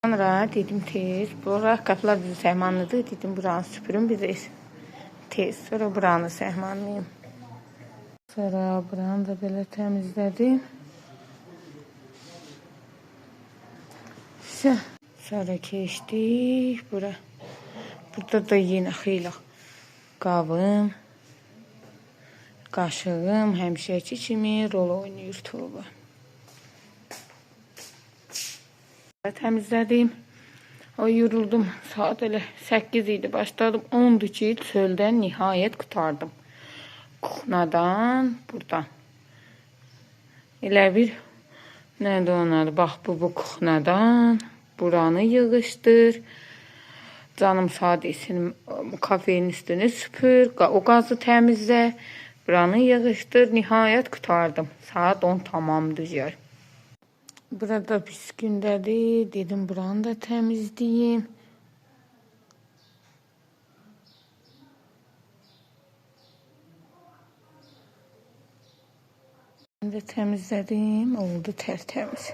Sonra dedim tez. Bura qapılar bizi səhmanlıdır. Dedim buranı süpürün bizi tez. Sonra buranı səhmanlayayım. Sonra buranı da belə təmizlədim. Sonra keçdik bura. Burada da yine xeyli qabım, qaşığım həmişəki kimi rol oynayır tuğba. Təmizlədim. Yoruldum. Saat elə 8 idi. Başladım. 10'du ki çöldən nihayət qutardım. Kuxnadan buradan. Elə bir nədir onun adı? Bax bu kuxnadan buranı yığışdır. Canım sağ desin, kafenin üstünü süpür, o qazı təmizlə, buranı yığışdır. Nihayət qutardım. Saat 10 tamamdır. Burada pis gündədir. Dedim buranı da təmizləyim. Ben de təmizlədim. Oldu tərtəmiz.